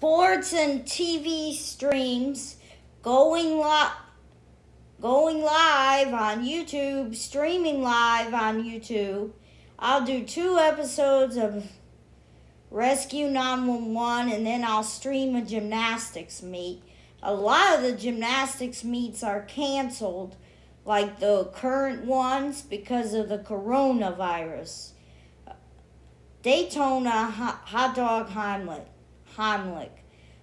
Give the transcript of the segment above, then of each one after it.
sports and TV streams going live on YouTube, streaming live on YouTube. I'll do 2 episodes of Rescue 911 and then I'll stream a gymnastics meet. A lot of the gymnastics meets are canceled, like the current ones, because of the coronavirus. Daytona hot dog Heimlich.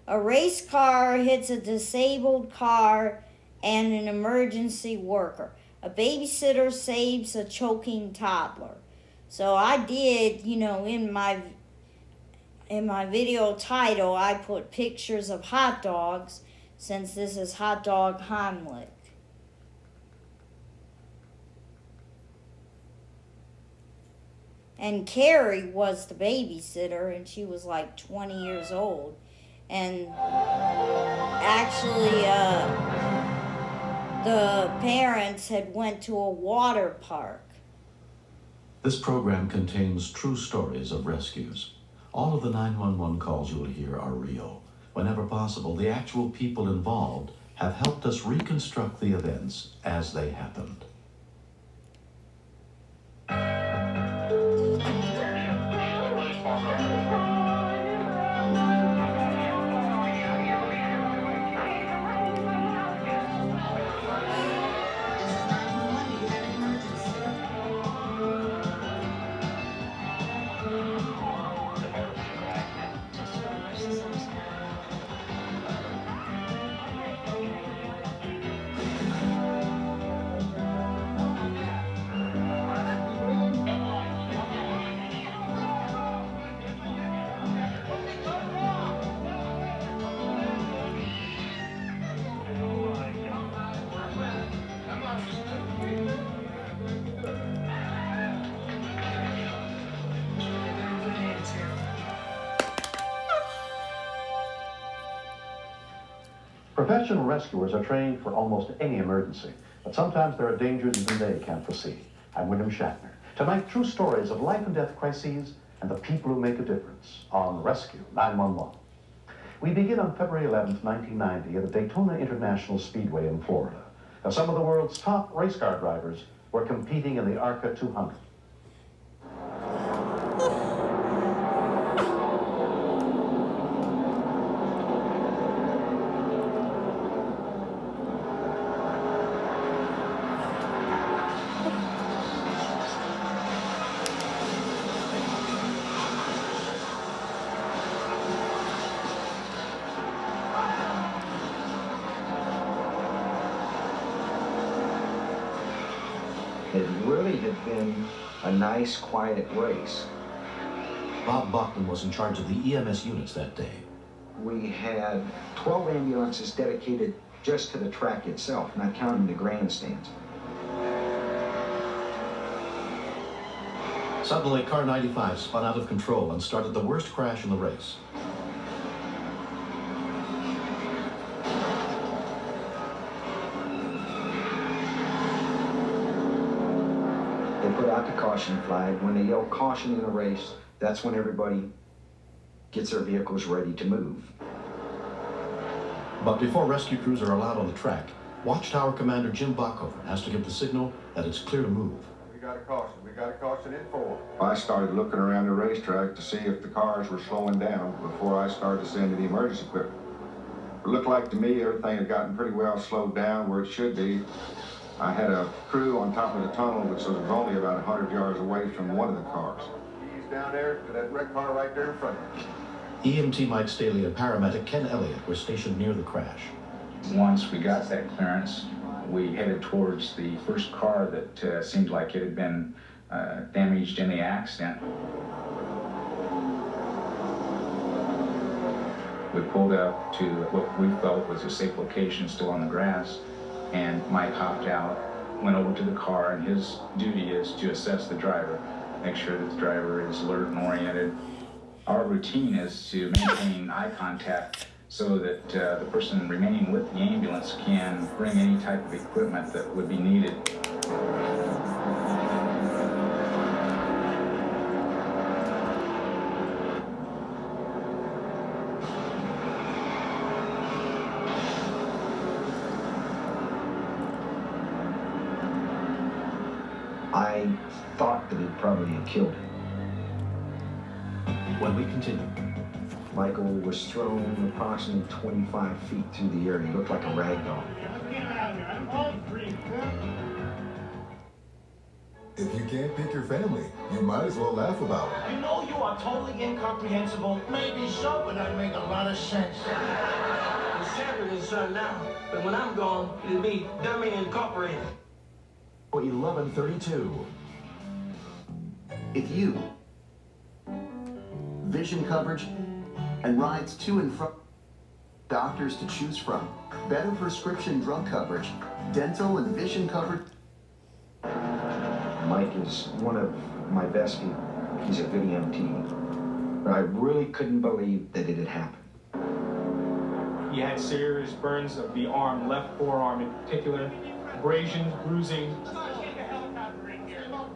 A race car hits a disabled car and an emergency worker. A babysitter saves a choking toddler. So I did, in my video title, I put pictures of hot dogs, since this is hot dog Heimlich. And Carrie was the babysitter, and she was like 20 years old. And actually, the parents had went to a water park. This program contains true stories of rescues. All of the 911 calls you will hear are real. Whenever possible, the actual people involved have helped us reconstruct the events as they happened. Professional rescuers are trained for almost any emergency, but sometimes there are dangers even they can't foresee. I'm William Shatner. Tonight, true stories of life and death crises and the people who make a difference on Rescue 911. We begin on February 11th, 1990 at the Daytona International Speedway in Florida. Now, some of the world's top race car drivers were competing in the ARCA 200. It really had been a nice, quiet race. Bob Bachman was in charge of the EMS units that day. We had 12 ambulances dedicated just to the track itself, not counting the grandstands. Suddenly, car 95 spun out of control and started the worst crash in the race. They put out the caution flag. When they yell caution in a race, that's when everybody gets their vehicles ready to move. But before rescue crews are allowed on the track, Watchtower Commander Jim Bachhofer has to give the signal that it's clear to move. We got a caution. We got a caution in 4. I started looking around the racetrack to see if the cars were slowing down before I started sending the emergency equipment. It looked like to me everything had gotten pretty well slowed down where it should be. I had a crew on top of the tunnel, which was only about 100 yards away from one of the cars. He's down there to that red car right there in front of you. EMT Mike Staley and paramedic Ken Elliott were stationed near the crash. Once we got that clearance, we headed towards the first car that seemed like it had been damaged in the accident. We pulled up to what we felt was a safe location, still on the grass, and Mike hopped out, went over to the car, and his duty is to assess the driver, make sure that the driver is alert and oriented. Our routine is to maintain eye contact so that the person remaining with the ambulance can bring any type of equipment that would be needed. I thought that it probably had killed him. When we continue, Michael was thrown approximately 25 feet through the air. He looked like a rag doll. If you can't pick your family, you might as well laugh about it. You know you are totally incomprehensible. Maybe so, but that make a lot of sense. It's Sanford his son now, but when I'm gone, it'll be Dummy Incorporated. 1132. If you, vision coverage, and rides to and from doctors to choose from, better prescription drug coverage, dental and vision coverage. Mike is one of my best people. He's a good EMT. But I really couldn't believe that it had happened. He had serious burns of the arm, left forearm in particular, abrasions, bruising.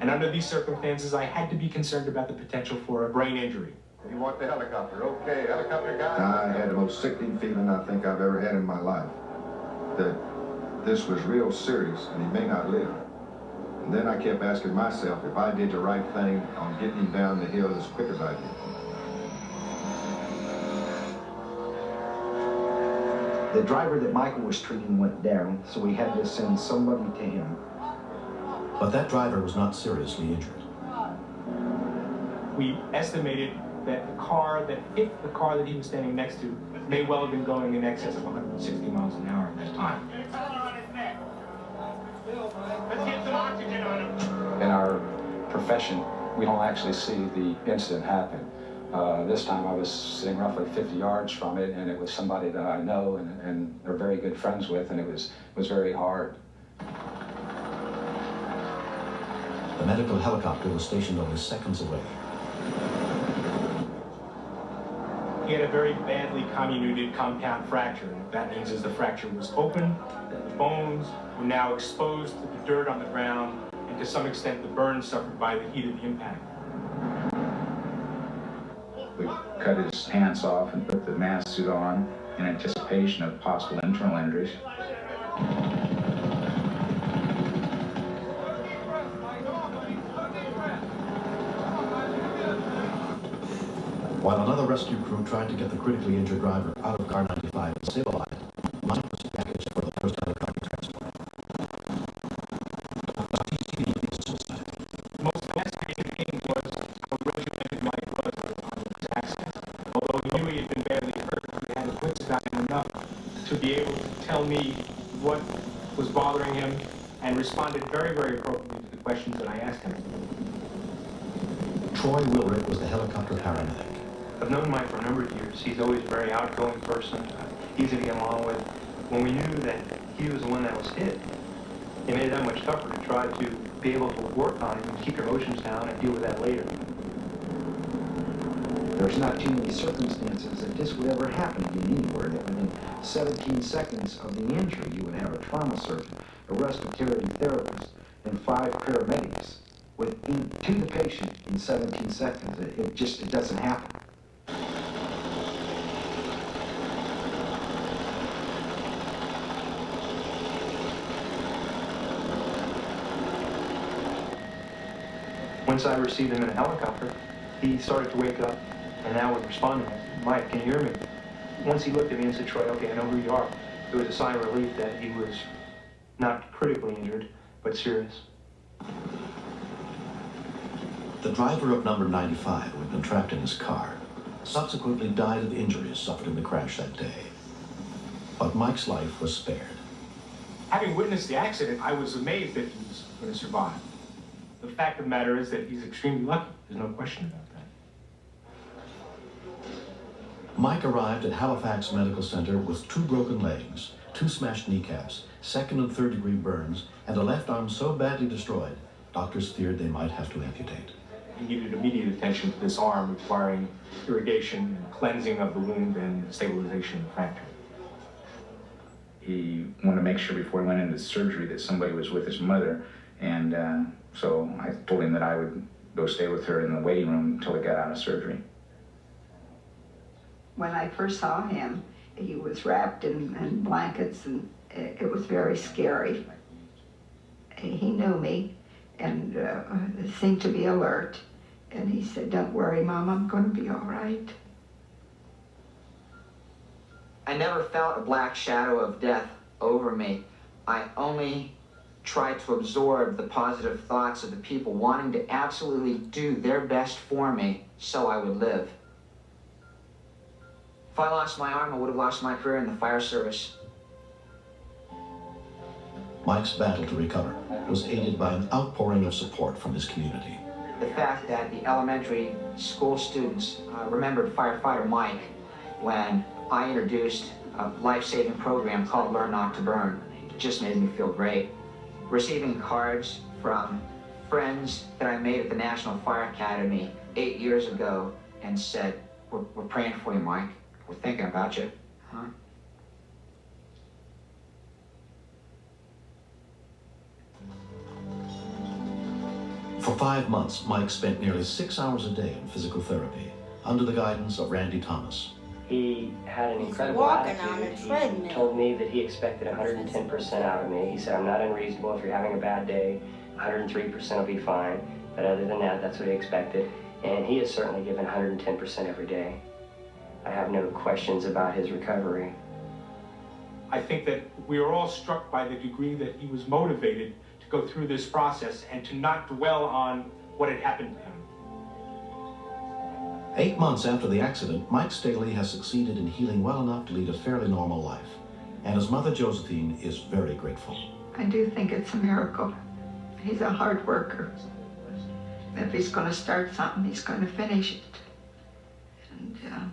And under these circumstances, I had to be concerned about the potential for a brain injury. You want the helicopter? Okay, helicopter guy. I had the most sickening feeling I think I've ever had in my life. That this was real serious and he may not live. And then I kept asking myself if I did the right thing on getting him down the hill as quick as I did. The driver that Michael was treating went down, so we had to send somebody to him. but that driver was not seriously injured. We estimated that the car that hit the car that he was standing next to may well have been going in excess of 160 miles an hour at that time. Let's get some oxygen on him. In our profession, we don't actually see the incident happen. This time I was sitting roughly 50 yards from it, and it was somebody that I know and they're very good friends with, and it was very hard. The medical helicopter was stationed only seconds away. He had a very badly comminuted compound fracture. What that means is the fracture was open, the bones were now exposed to the dirt on the ground, and to some extent the burns suffered by the heat of the impact. We cut his pants off and put the mask suit on in anticipation of possible internal injuries. While another rescue crew tried to get the critically injured driver out of car 95 and stabilized, Mike was packaged for the first helicopter transport. The most fascinating thing was how regimented Mike was on his accents. Although he knew he had been badly hurt, he had his wits about him enough to be able to tell me what was bothering him and responded very, very appropriately to the questions that I asked him. Troy Wilrick was the helicopter paramedic. I've known Mike for a number of years. He's always a very outgoing person, easy to get along with. When we knew that he was the one that was hit, it made it that much tougher to try to be able to work on it and keep your emotions down and deal with that later. There's not too many circumstances that this would ever happen again anywhere, that within 17 seconds of the injury you would have a trauma surgeon, a respiratory therapist, and 5 paramedics to the patient in 17 seconds. It doesn't happen. Once I received him in a helicopter, he started to wake up and now was responding. Mike, can you hear me? Once he looked at me and said, Troy, okay, I know who you are, there was a sigh of relief that he was not critically injured, but serious. The driver of number 95, who had been trapped in his car, subsequently died of injuries suffered in the crash that day. But Mike's life was spared. Having witnessed the accident, I was amazed that he was going to survive. The fact of the matter is that he's extremely lucky. There's no question about that. Mike arrived at Halifax Medical Center with 2 broken legs, 2 smashed kneecaps, 2nd and 3rd degree burns, and a left arm so badly destroyed, doctors feared they might have to amputate. He needed immediate attention to this arm, requiring irrigation and cleansing of the wound and stabilization of the fracture. He wanted to make sure before he went into surgery that somebody was with his mother, and so I told him that I would go stay with her in the waiting room until he got out of surgery. When I first saw him, he was wrapped in blankets, and it was very scary. He knew me, and seemed to be alert. And he said, "Don't worry, Mom, I'm going to be all right." I never felt a black shadow of death over me. I only tried to absorb the positive thoughts of the people wanting to absolutely do their best for me so I would live. If I lost my arm, I would have lost my career in the fire service. Mike's battle to recover was aided by an outpouring of support from his community. The fact that the elementary school students remembered firefighter Mike when I introduced a life-saving program called Learn Not to Burn just made me feel great. Receiving cards from friends that I made at the National Fire Academy 8 years ago and said, we're praying for you, Mike. We're thinking about you. Huh? For 5 months, Mike spent nearly 6 hours a day in physical therapy under the guidance of Randy Thomas. He had an incredible walking attitude. on a treadmill. He told me that he expected 110% out of me. He said, I'm not unreasonable. If you're having a bad day, 103% will be fine. But other than that, that's what he expected. And he has certainly given 110% every day. I have no questions about his recovery. I think that we are all struck by the degree that he was motivated to go through this process and to not dwell on what had happened to him. 8 months after the accident, Mike Staley has succeeded in healing well enough to lead a fairly normal life. And his mother, Josephine, is very grateful. I do think it's a miracle. He's a hard worker. If he's going to start something, he's going to finish it. And I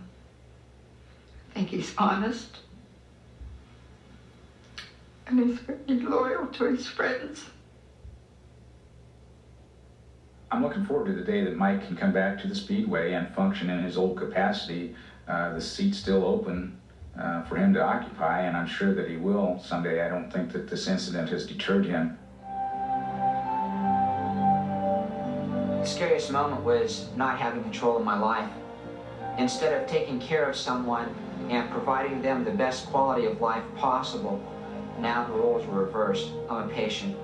think he's honest. And he's very loyal to his friends. I'm looking forward to the day that Mike can come back to the Speedway and function in his old capacity. The seat's still open for him to occupy, and I'm sure that he will someday. I don't think that this incident has deterred him. The scariest moment was not having control of my life. Instead of taking care of someone and providing them the best quality of life possible, now the roles were reversed. I'm a patient.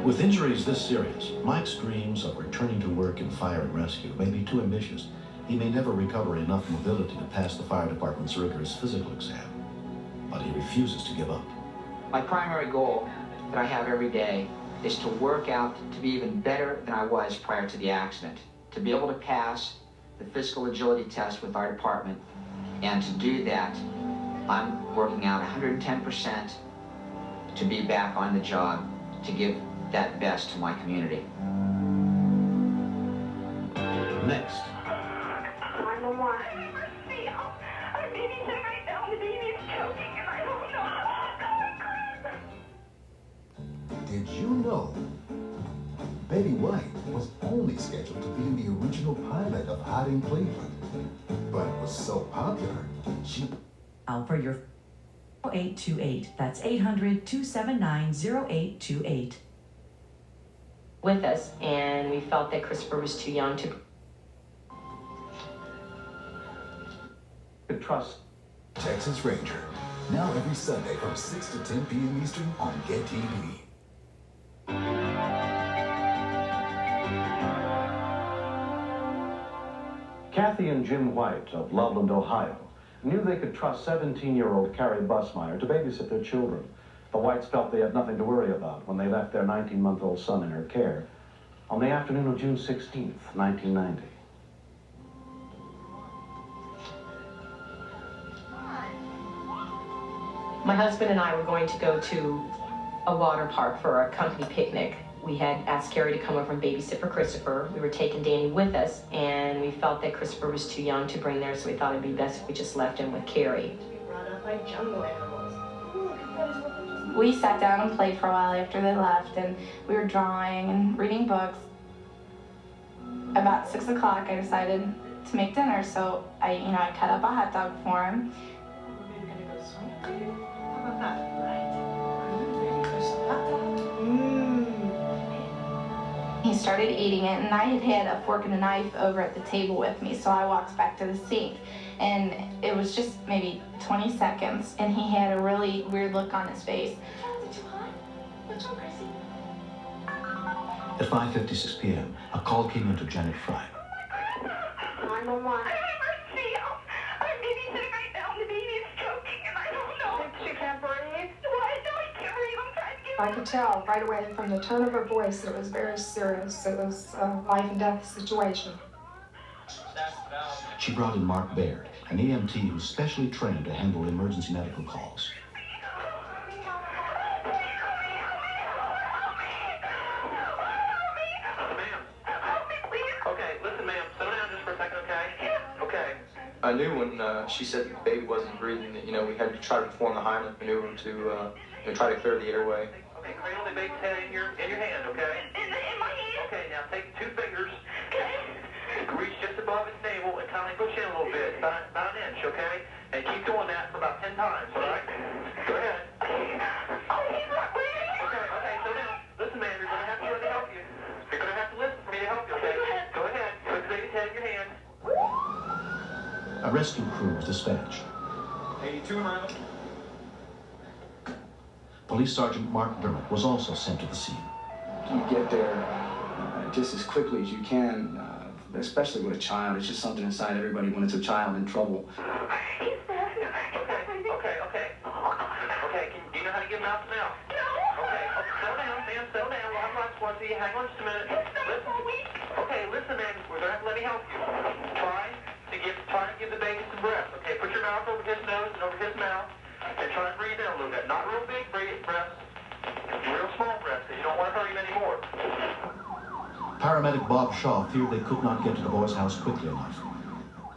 With injuries this serious, Mike's dreams of returning to work in fire and rescue may be too ambitious. He may never recover enough mobility to pass the fire department's rigorous physical exam, but he refuses to give up. My primary goal that I have every day is to work out to be even better than I was prior to the accident, to be able to pass the physical agility test with our department, and to do that, I'm working out 110% to be back on the job, to give that best to my community. Next. 911. Our baby's in right now. The baby is choking and I don't know. Did you know Betty White was only scheduled to be in the original pilot of Hot in Cleveland, but was so popular, she... For your 0828. That's 800-279-0828. With us, and we felt that Christopher was too young to trust. Texas Ranger, now every Sunday from 6 to 10 p.m. Eastern on Get TV. Kathy and Jim White of Loveland, Ohio, knew they could trust 17-year-old Carrie Busmeyer to babysit their children. The Whites felt they had nothing to worry about when they left their 19-month-old son in her care on the afternoon of June 16th, 1990. My husband and I were going to go to a water park for a company picnic. We had asked Carrie to come over and babysit for Christopher. We were taking Danny with us, and we felt that Christopher was too young to bring there, so we thought it'd be best if we just left him with Carrie. Brought up like jungle animals. We sat down and played for a while after they left, and we were drawing and reading books. About 6 o'clock, I decided to make dinner, so I cut up a hot dog for him. He started eating it, and I had a fork and a knife over at the table with me, so I walked back to the sink, and it was just maybe 20 seconds, and he had a really weird look on his face. At 5:56 p.m., a call came into Janet Fry. 911. Emergency! I'm babysitting right now, and the baby is choking, and I don't know. She can't breathe? What? No, I can't breathe. I'm trying to get I could tell right away from the tone of her voice that it was very serious. It was a life and death situation. She brought in Mark Baird, an EMT who's specially trained to handle emergency medical calls. I knew when she said the baby wasn't breathing that, we had to try to perform the Heimlich maneuver to try to clear the airway. Okay, cradle the baby's head in your hand, okay? in my hand. Okay, now take 2 fingers, reach just above his navel and kind of push in a little bit, about an inch, okay? And keep doing that for about 10 times, all right? Go ahead. Oh, he's not breathing. Okay, so now, listen, man, you're going to have to let me help you. You're going to have to listen for me to help you, okay? Go ahead. Put the baby's head in your hand. A rescue crew was dispatched. 82 and around. Police Sergeant Mark Dermott was also sent to the scene. You get there just as quickly as you can, especially with a child. It's just something inside everybody when it's a child in trouble. Okay. Do you know how to give mouth to mouth? No. Okay, settle down, ma'am, settle down. We'll have lots of ones. Hang on just a minute. Listen, man, we're going to have to let me help you. Try to give the baby some breath, okay? Put your mouth over his nose and over his mouth, and try to breathe in a little bit. Not real big breaths, real small breaths, because you don't want to hurt him anymore. Paramedic Bob Shaw feared they could not get to the boy's house quickly enough.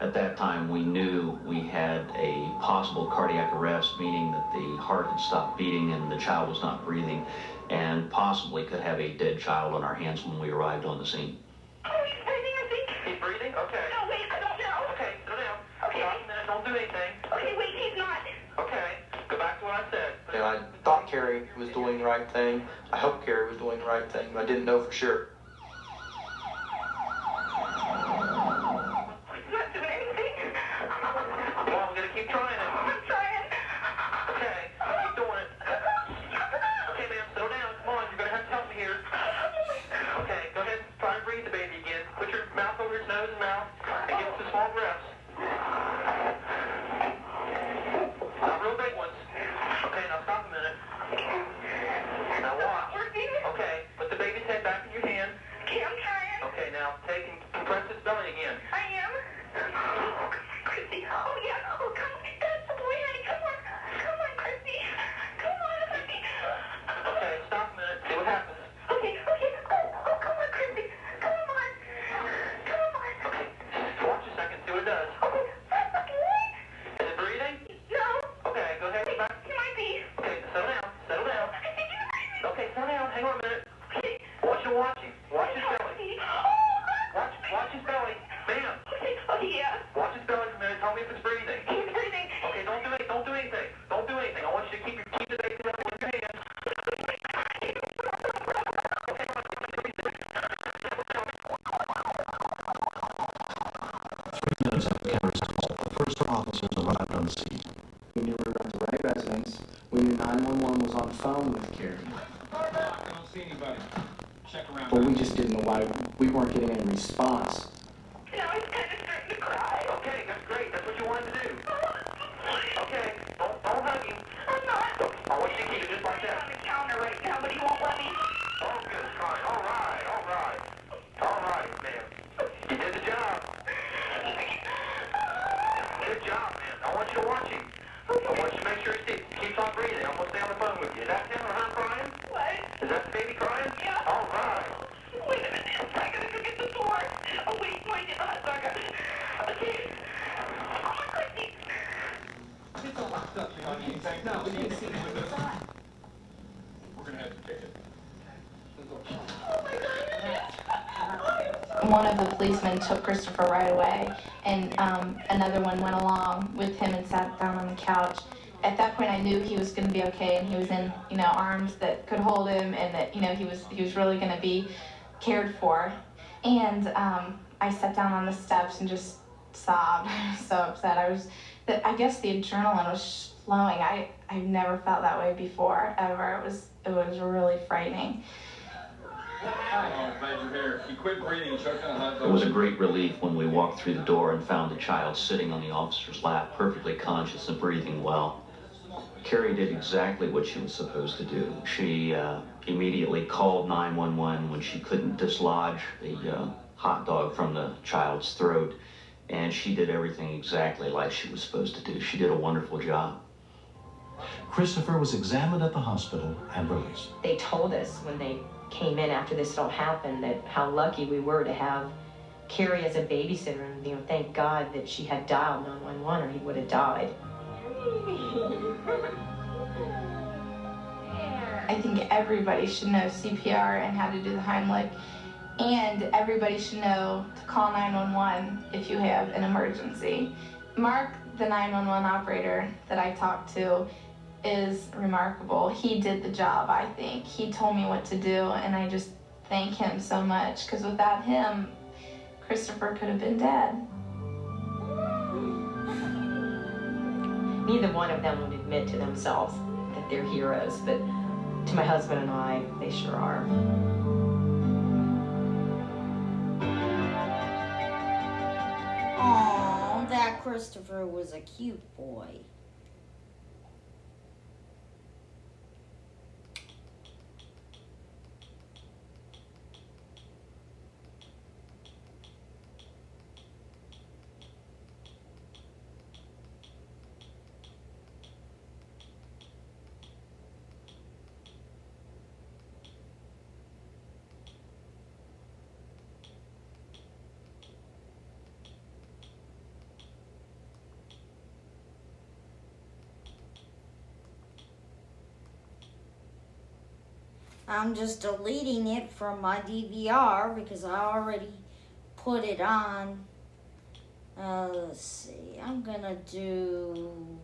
At that time, we knew we had a possible cardiac arrest, meaning that the heart had stopped beating and the child was not breathing, and possibly could have a dead child on our hands when we arrived on the scene. Oh, he's breathing, I think. He's breathing? Okay. No, wait, I don't know. Okay, sit down. Okay. Stop a minute, don't do anything. Okay, wait, he's not. Okay, go back to what I said. I thought Carrie was doing the right thing. I hoped Carrie was doing the right thing, but I didn't know for sure. He's not doing anything. Well, I'm going to keep trying it. I'm trying. Okay, keep doing it. Okay, ma'am, settle down. Come on, you're going to have to help me here. Okay, go ahead, try to breathe the baby again. Put your mouth over his nose and mouth, and give him some small breaths. Not real big ones. Okay, now stop a minute. Now watch. Okay, put the baby's head back in your hand. Okay, I'm trying. Okay, now take and compress his belly again. I am. Chrissy. Oh, yeah. Oh, come on. That's the boy, honey. Come on. Come on, Chrissy. Come on, honey. Okay, stop a minute. See what happens. Okay. Oh, come on, Chrissy. Come on. Come on. Okay, watch a second. See what it does. Okay. Is it breathing? No. Okay, go ahead. Go back. He might be. Okay, settle down. Settle down. I think he's breathing. Okay, settle down. Hang on a minute. Okay. Watch him. Watch his belly. Oh, Watch his belly. Ma'am. okay. Oh, yeah. Watch his belly for a minute. Tell me if it's breathing. He's breathing. Okay, don't do anything. Don't do anything. Don't do anything. I want you to keep the baby level in your hand. Minutes after Carrie's call, the first officers arrived on the scene. We knew we were at the right residence. We knew 911 was on the phone with Carrie. I don't see anybody. Check around. But we just didn't know why we weren't getting any response. Now he's kind of starting to cry. Okay, that's great. That's what you wanted to do. Okay, don't hug him. I'm not. I want you to keep it just like He's that. on the counter right now, but he won't let me. Oh, good. Fine. All right, ma'am. You did the job. Good job, man. I want you to watch him. I want you to make sure he keeps on breathing. I'm going to stay on the phone with you. Is that him or her crying? What? Is that the baby crying? Yeah. All right. Wait a minute. I gotta go get the door. Oh, wait. Get the hot dog. Okay. Oh, my Chrissy. It's all locked up, you know. No, we need to see the windows. We're going to have to take it. Oh, my God. One of the policemen took Christopher right away, and another one went along with him and sat down on the couch. At that point, I knew he was going to be okay, and he was in, arms that could hold him, and that, he was really going to be cared for. And I sat down on the steps and just sobbed. I was so upset. I guess the adrenaline was flowing. I've never felt that way before, ever. It was really frightening. It was a great relief when we walked through the door and found the child sitting on the officer's lap, perfectly conscious and breathing well. Carrie did exactly what she was supposed to do. She immediately called 911 when she couldn't dislodge the hot dog from the child's throat, and she did everything exactly like she was supposed to do. She did a wonderful job. Christopher was examined at the hospital and released. They told us when they came in after this all happened that how lucky we were to have Carrie as a babysitter, and thank God that she had dialed 911 or he would have died. I think everybody should know CPR and how to do the Heimlich, and everybody should know to call 911 if you have an emergency. Mark, the 911 operator that I talked to, is remarkable. He did the job, I think. He told me what to do, and I just thank him so much, because without him, Christopher could have been dead. Neither one of them would admit to themselves that they're heroes, but to my husband and I, they sure are. Aww, that Christopher was a cute boy. I'm just deleting it from my DVR because I already put it on. Let's see. I'm gonna do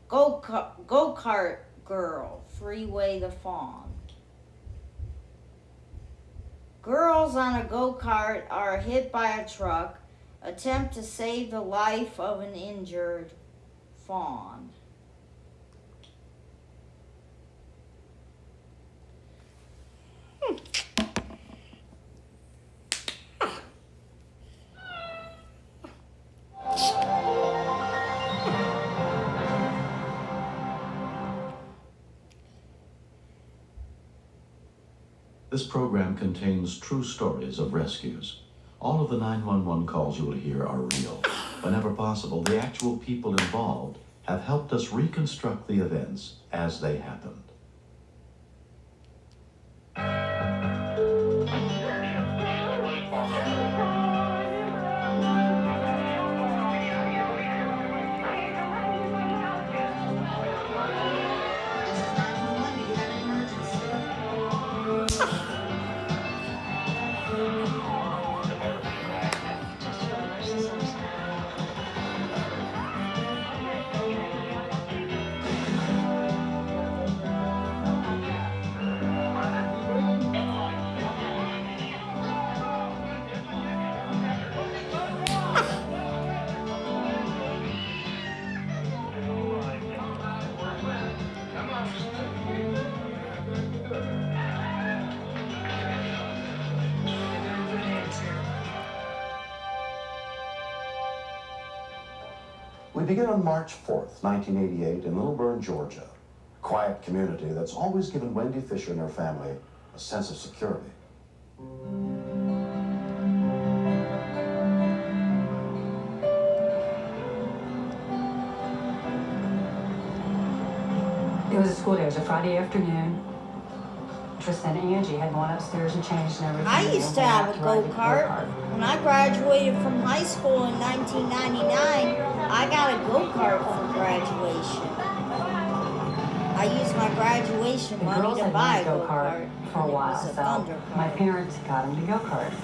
Go-Kart Girl, Freeway the Fawn. Girls on a go-kart are hit by a truck, attempt to save the life of an injured fawn. This program contains true stories of rescues. All of the 911 calls you will hear are real. Whenever possible, the actual people involved have helped us reconstruct the events as they happened. We begin on March 4th, 1988, in Little Bern, Georgia. A quiet community that's always given Wendy Fisher and her family a sense of security. It was a school day. It was a Friday afternoon. Tristan and Angie had gone upstairs and changed and everything. I used to have a go-kart. When I graduated from high school in 1999, I got a go-kart for graduation. I used my graduation money to buy a go-kart for a while, so my parents got them to go-kart.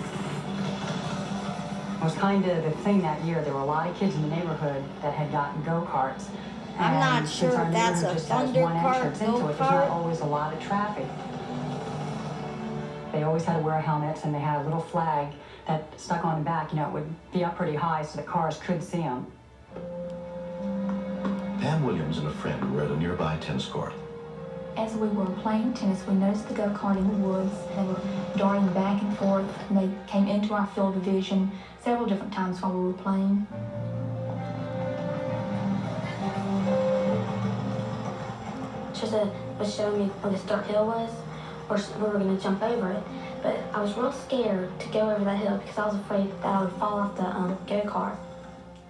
It was kind of the thing that year. There were a lot of kids in the neighborhood that had gotten go-karts. I'm not sure if that's a Thunder Kart, go-kart. There's not always a lot of traffic. They always had to wear helmets, and they had a little flag that stuck on the back. You know, it would be up pretty high so the cars could see them. Pam Williams and a friend were at a nearby tennis court. As we were playing tennis, we noticed the go-kart in the woods. They were darting back and forth, and they came into our field of vision several different times while we were playing. Trista was showing me where the start hill was, where we were going to jump over it. But I was real scared to go over that hill because I was afraid that I would fall off the go-kart.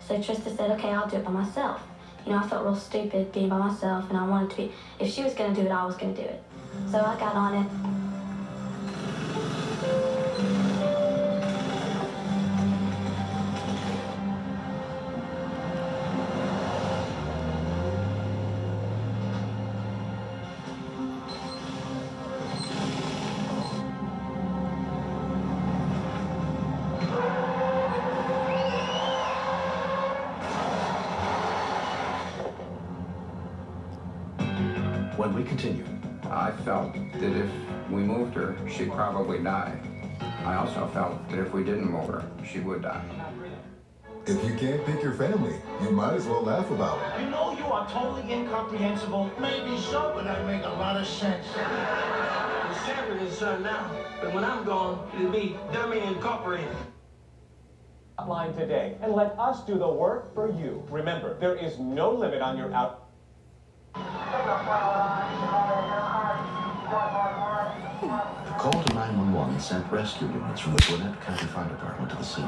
So Trista said, okay, I'll do it by myself. You know, I felt real stupid being by myself, and I wanted to be, if she was going to do it, I was going to do it. So I got on it. When we continue. I felt that if we moved her, she'd probably die. I also felt that if we didn't move her, she would die. If you can't pick your family, you might as well laugh about it. You know you are totally incomprehensible. Maybe so, but that make a lot of sense. The Sanford is son now, but when I'm gone, it'll be Dummy Incorporated. Line today and let us do the work for you. Remember, there is no limit on your out. A call to 911 sent rescue units from the Gwinnett County Fire Department to the scene.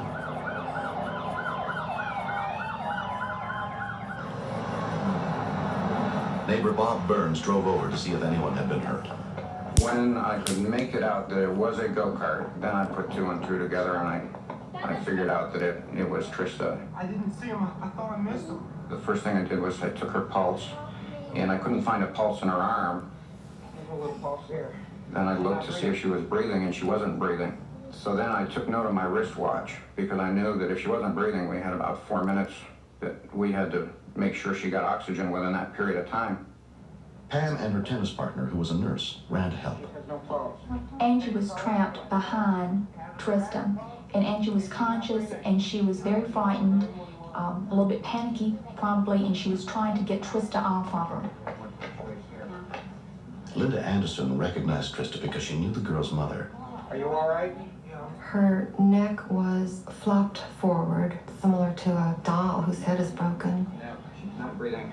Neighbor Bob Burns drove over to see if anyone had been hurt. When I could make it out that it was a go-kart, then I put two and two together and I figured out that it was Trista. I didn't see him. I thought I missed him. The first thing I did was I took her pulse, and I couldn't find a pulse in her arm. There's a little pulse here. Then I looked to see if she was breathing, and she wasn't breathing. So then I took note of my wristwatch, because I knew that if she wasn't breathing, we had about 4 minutes that we had to make sure she got oxygen within that period of time. Pam and her tennis partner, who was a nurse, ran to help. Angie was trapped behind Trista, and Angie was conscious, and she was very frightened, a little bit panicky probably, and she was trying to get Trista off of her. Linda Anderson recognized Trista because she knew the girl's mother. Are you all right? Her neck was flopped forward, similar to a doll whose head is broken. Yeah, she's not breathing.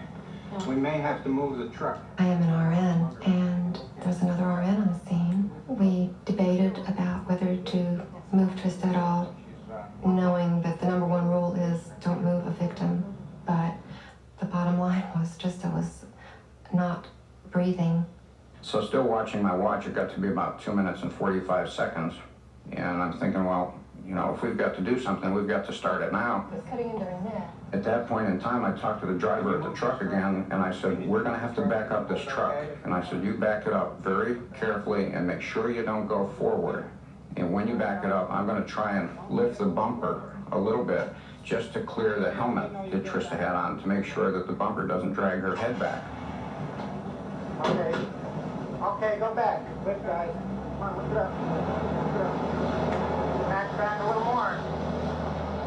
We may have to move the truck. I am an RN, and there's another RN on the scene. We debated about whether to move Trista at all, knowing that the number one rule is don't move a victim. But the bottom line was Trista was not breathing. So still watching my watch, it got to be about 2 minutes and 45 seconds. And I'm thinking, well, you know, if we've got to do something, we've got to start it now. It's cutting into her neck. At that point in time, I talked to the driver of the truck again, and I said, we're going to have to back up this truck. And I said, you back it up very carefully and make sure you don't go forward. And when you back it up, I'm going to try and lift the bumper a little bit just to clear the helmet that Trista had on to make sure that the bumper doesn't drag her head back. Okay. Okay, go back. Good, guys. Come on, lift it up. Lift it up. Back a little more.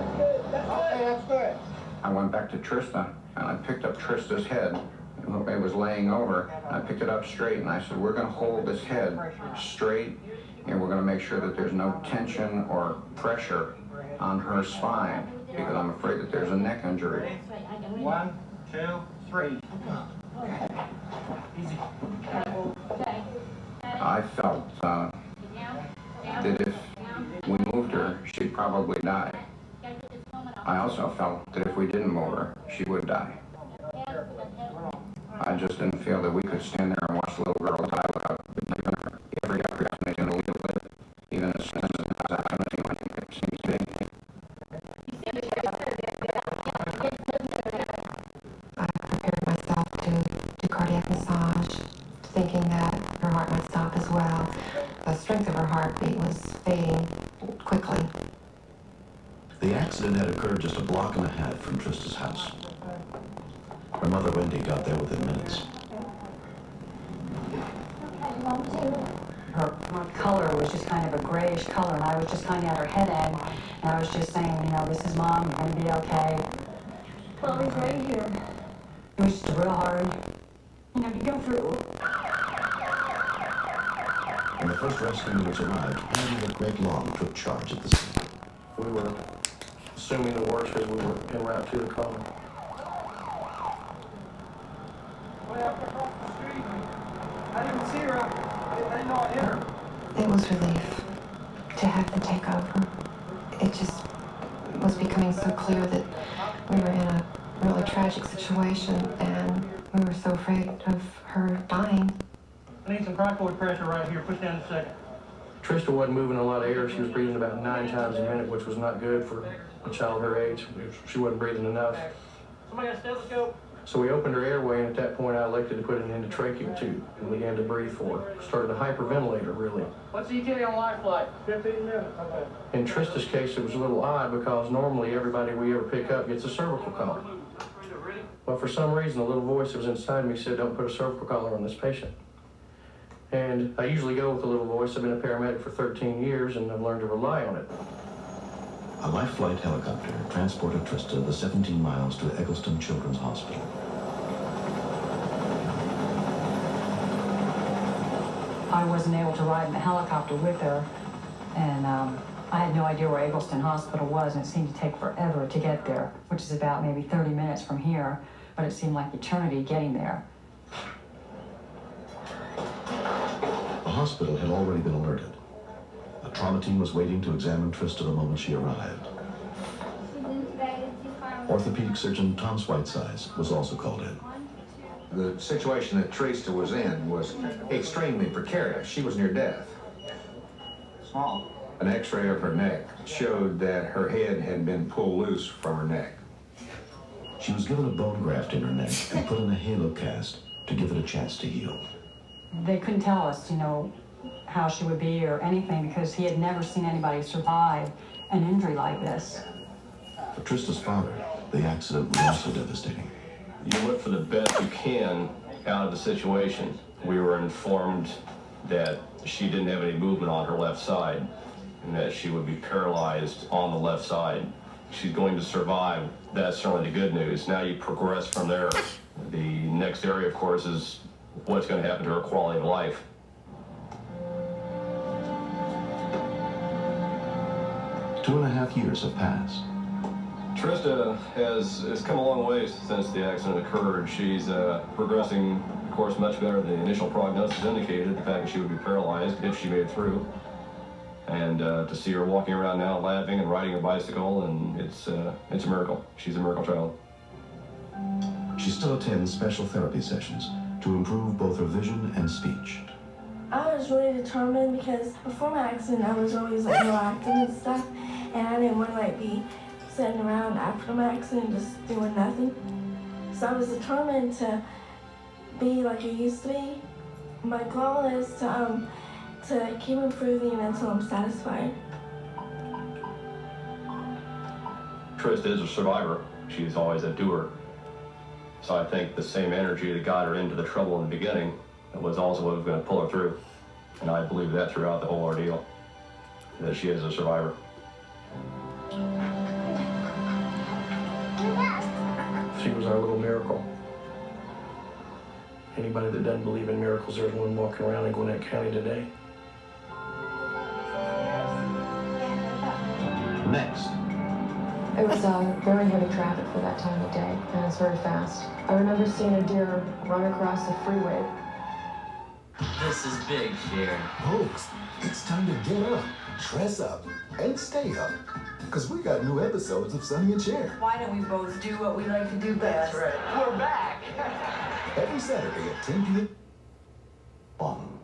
That's good. That's good. Okay, that's good. I went back to Trista, and I picked up Trista's head. It was laying over. I picked it up straight, and I said, we're going to hold this head straight, and we're going to make sure that there's no tension or pressure on her spine, because I'm afraid that there's a neck injury. 1, 2, 3. Easy. I felt that if we moved her, she'd probably die. I also felt that if we didn't move her, she would die. I just didn't feel that we could stand there and watch the little girl die without giving her every opportunity to leave with it, even as soon as it was happening, I think it seems to be. I prepared myself to do cardiac massage, thinking that her heart might stop as well. The strength of her heartbeat was fading quickly. The accident had occurred just a block and a half from Trista's house. Her mother, Wendy, got there within minutes. color was just kind of a grayish color, and I was just kind of at her head end, and I was just saying, you know, this is Mom, you're going to be okay. Well, he's right here. It was just real hard, you know, to go through. When the first rescue units arrived, Andy and Greg Long took charge at the scene. We were assuming the worst as we were en route to the coma. I didn't see her. I didn't know I hit her. It was relief to have them take over. It just was becoming so clear that we were in a really tragic situation, and we were so afraid of her dying. I need some cricoid pressure right here. Push down a second. Trista wasn't moving a lot of air. She was breathing about 9 times a minute, which was not good for a child her age. She wasn't breathing enough. Somebody got a stethoscope? So we opened her airway, and at that point I elected to put an endotracheal tube and began to breathe for her. Started to hyperventilate her, really. What's the ETA on life flight? 15 minutes. Okay. In Trista's case, it was a little odd because normally everybody we ever pick up gets a cervical collar. But for some reason, the little voice that was inside me said, don't put a cervical collar on this patient. And I usually go with the little voice. I've been a paramedic for 13 years, and I've learned to rely on it. A life flight helicopter transported Trista the 17 miles to Eggleston Children's Hospital. I wasn't able to ride in the helicopter with her, and I had no idea where Eggleston Hospital was, and it seemed to take forever to get there, which is about maybe 30 minutes from here, but it seemed like eternity getting there. The hospital had already been alerted. A trauma team was waiting to examine Trista the moment she arrived. Orthopedic surgeon Tom Whitesides was also called in. The situation that Trista was in was extremely precarious. She was near death. Small. An x-ray of her neck showed that her head had been pulled loose from her neck. She was given a bone graft in her neck and put in a halo cast to give it a chance to heal. They couldn't tell us, you know, how she would be or anything, because he had never seen anybody survive an injury like this. For Trista's father, the accident was also devastating. You look for the best you can out of the situation. We were informed that she didn't have any movement on her left side and that she would be paralyzed on the left side. She's going to survive. That's certainly the good news. Now you progress from there. The next area, of course, is what's going to happen to her quality of life. Two and a half years have passed. Trista has come a long way since the accident occurred. She's progressing, of course, much better than the initial prognosis indicated, the fact that she would be paralyzed if she made it through. And to see her walking around now, laughing and riding a bicycle, and it's a miracle. She's a miracle child. She still attends special therapy sessions to improve both her vision and speech. I was really determined because before my accident, I was always like real active and stuff, and I didn't want to like be sitting around after my accident just doing nothing. So I was determined to be like I used to be. My goal is to keep improving until I'm satisfied. Trista is a survivor. She's always a doer. So I think the same energy that got her into the trouble in the beginning was also what was going to pull her through. And I believe that throughout the whole ordeal, that she is a survivor. She was our little miracle. Anybody that doesn't believe in miracles, there's one walking around in Gwinnett County today. Next. It was very heavy traffic for that time of day, and it's very fast. I remember seeing a deer run across the freeway. This is big here. Folks, it's time to get up, dress up, and stay up. Because we got new episodes of Sonny and Cher. Why don't we both do what we like to do best? That's right. We're back. Every Saturday at 10 p.m. on.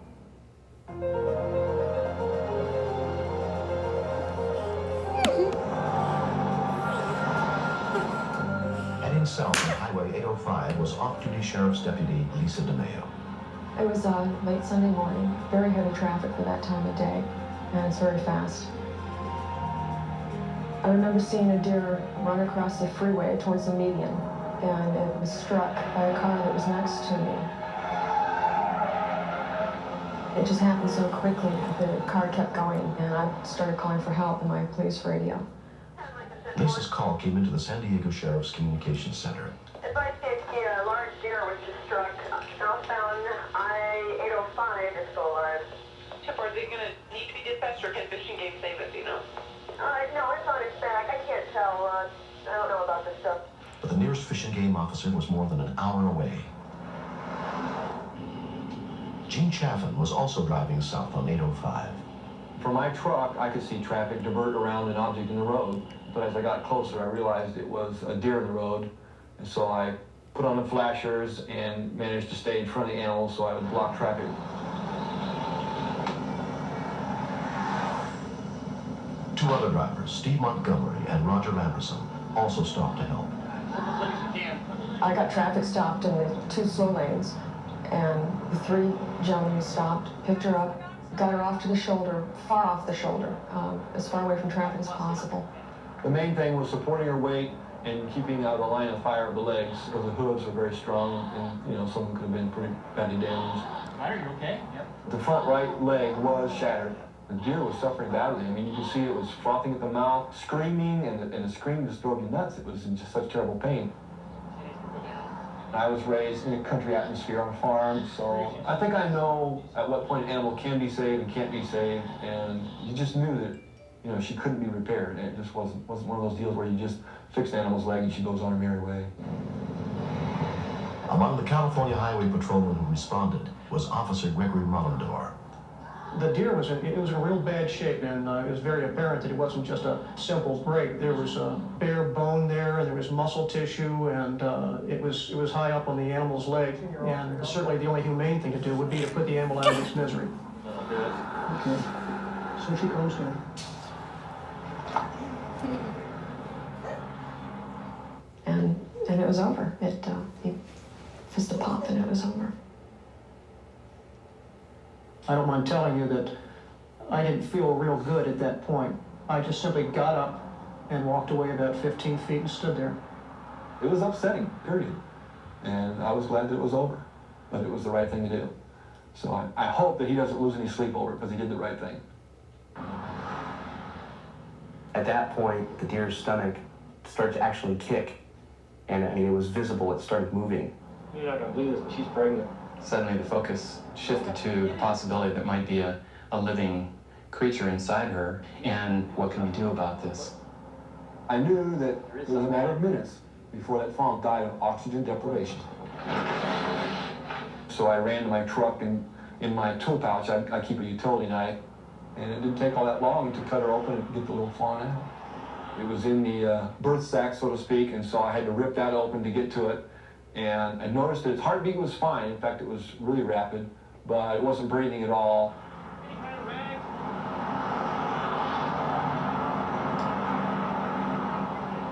Heading south on Highway 805 was off-duty Sheriff's Deputy Lisa DeMeo. It was late Sunday morning, very heavy traffic for that time of day, and it's very fast. I remember seeing a deer run across the freeway towards the median, and it was struck by a car that was next to me. It just happened so quickly. The car kept going, and I started calling for help in my police radio. Lisa's call came into the San Diego Sheriff's Communications Center. Advice safety, a large deer was just struck southbound I-805 is still alive. Chip, are they going to need to be dispatched, or can Fishing Game save it, do you know? No, it's on its back. I can't tell. I don't know about this stuff. But the nearest Fish and Game officer was more than an hour away. Gene Chaffin was also driving south on 805. From my truck, I could see traffic divert around an object in the road. But as I got closer, I realized it was a deer in the road. And so I put on the flashers and managed to stay in front of the animal so I would block traffic. Two other drivers, Steve Montgomery and Roger Lamberson, also stopped to help. I got traffic stopped in the 2 slow lanes, and the 3 gentlemen stopped, picked her up, got her off to the shoulder, far off the shoulder, as far away from traffic as possible. The main thing was supporting her weight and keeping out of the line of fire of the legs, because the hooves were very strong, and some of them could have been pretty badly damaged. Are you okay? Yep. The front right leg was shattered. The deer was suffering badly. I mean, you could see it was frothing at the mouth, screaming, and the scream just drove you nuts. It was in just such terrible pain. I was raised in a country atmosphere on a farm, so I think I know at what point an animal can be saved and can't be saved, and you just knew that, she couldn't be repaired. And it just wasn't one of those deals where you just fix the animal's leg and she goes on her merry way. Among the California Highway patrolmen who responded was Officer Gregory Mullendor. The deer was in real bad shape, and it was very apparent that it wasn't just a simple break. There was bare bone there, and there was muscle tissue, and it was high up on the animal's leg. And certainly the only humane thing to do would be to put the animal out of its misery. Okay. So she comes down. And it was over. Just a pop, and it was over. I don't mind telling you that I didn't feel real good at that point. I just simply got up and walked away about 15 feet and stood there. It was upsetting, period. And I was glad that it was over, but it was the right thing to do. So I hope that he doesn't lose any sleep over it, because he did the right thing. At that point, the deer's stomach started to actually kick. And it was visible, it started moving. You're not going to do this, but she's pregnant. Suddenly the focus shifted to the possibility that might be a living creature inside her, and what can we do about this? I knew that it was a matter of minutes before that fawn died of oxygen deprivation. So I ran to my truck, and in my tool pouch I keep a utility knife, and it didn't take all that long to cut her open and get the little fawn out. It was in the birth sac, so to speak, and so I had to rip that open to get to it. And I noticed that its heartbeat was fine. In fact, it was really rapid, but it wasn't breathing at all.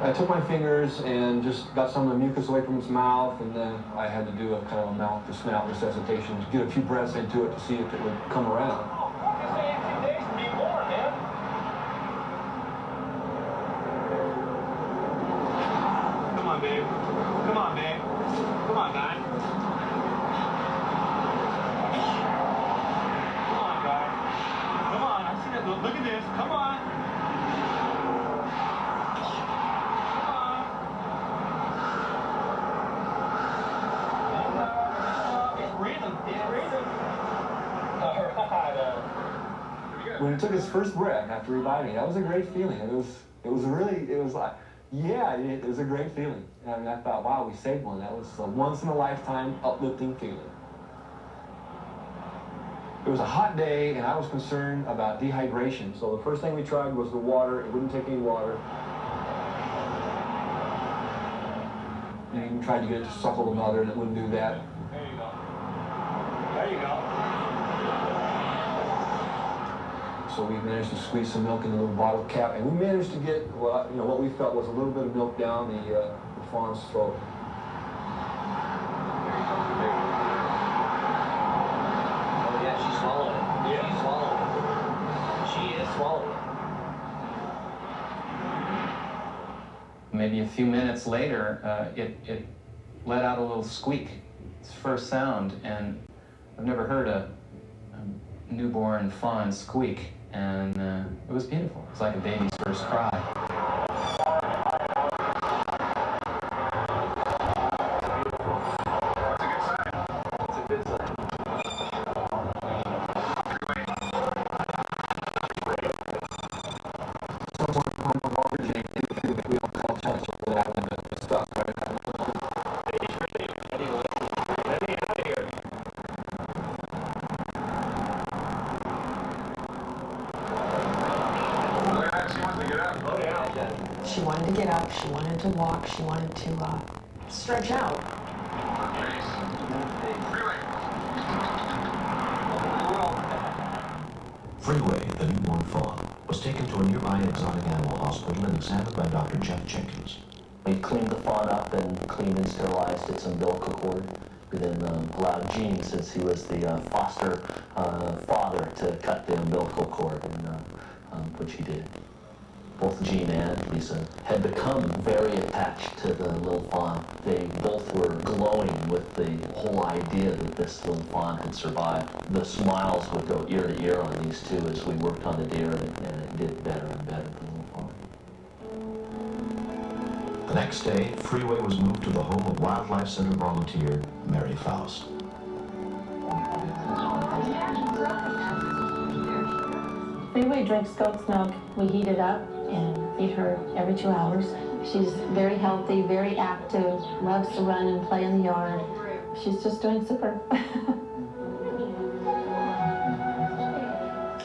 I took my fingers and just got some of the mucus away from its mouth, and then I had to do a kind of a mouth-to-snout resuscitation to get a few breaths into it to see if it would come around. Come on, babe. Come on, babe. Come on, guy. Come on, guy. Come on, I see that. Look at this. Come on. When it took its first breath after reviving, that was a great feeling. It was like, yeah, it was a great feeling. I mean, I thought, wow, we saved one. That was a once-in-a-lifetime uplifting feeling. It was a hot day, and I was concerned about dehydration. So the first thing we tried was the water. It wouldn't take any water. And tried to get it to suckle the mother, and it wouldn't do that. There you go. There you go. So we managed to squeeze some milk in the little bottle cap, and we managed to get what we felt was a little bit of milk down the fawn's throat. Oh yeah, she swallowed it. Yeah. She swallowed it. She is swallowing it. Maybe a few minutes later, it let out a little squeak, its first sound, and I've never heard a newborn fawn squeak, and it was beautiful. It was like a baby's first cry. She wanted to get up, she wanted to walk, she wanted to stretch out. Freeway, the newborn fawn, was taken to a nearby exotic animal hospital and examined by Dr. Jeff Jenkins. We cleaned the fawn up and cleaned and sterilized its umbilical cord. We then allowed Gene, since he was the foster father, to cut the umbilical cord, and which he did. Both Gene and Lisa had become very attached to the little fawn. They both were glowing with the whole idea that this little fawn had survived. The smiles would go ear to ear on these two as we worked on the deer, and it did better and better, the little fawn. The next day, Freeway was moved to the home of Wildlife Center volunteer Mary Faust. Freeway drinks goat's milk. We heat it up and feed her every 2 hours. She's very healthy, very active, loves to run and play in the yard. She's just doing super.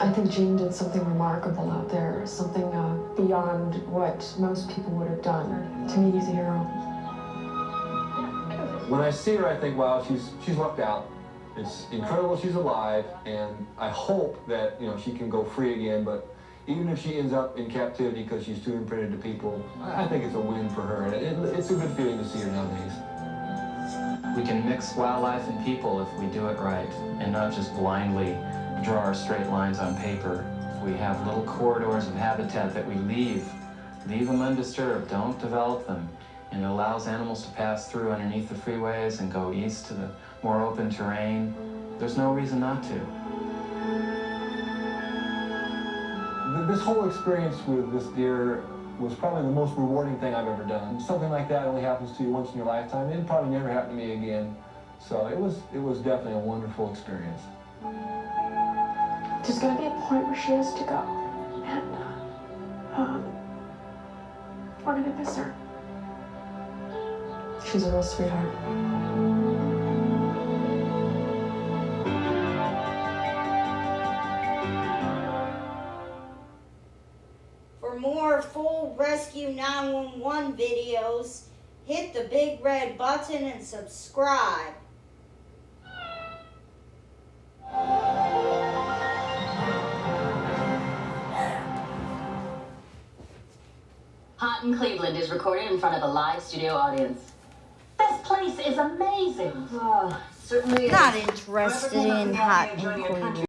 I think Jean did something remarkable out there, something beyond what most people would have done. To me, he's a hero. When I see her, I think, wow, she's lucked out. It's incredible she's alive, and I hope that, she can go free again, but even if she ends up in captivity because she's too imprinted to people, I think it's a win for her, and it's a good feeling to see her nowadays. We can mix wildlife and people if we do it right, and not just blindly draw our straight lines on paper. If we have little corridors of habitat that we leave them undisturbed, don't develop them, and it allows animals to pass through underneath the freeways and go east to the more open terrain, there's no reason not to. This whole experience with this deer was probably the most rewarding thing I've ever done. Something like that only happens to you once in your lifetime. It'll probably never happen to me again. So it was definitely a wonderful experience. There's going to be a point where she has to go, and we're going to miss her. She's a real sweetheart. For more full Rescue 911 videos, hit the big red button and subscribe. Hot in Cleveland is recorded in front of a live studio audience. This place is amazing. Not interested in Hot in Cleveland.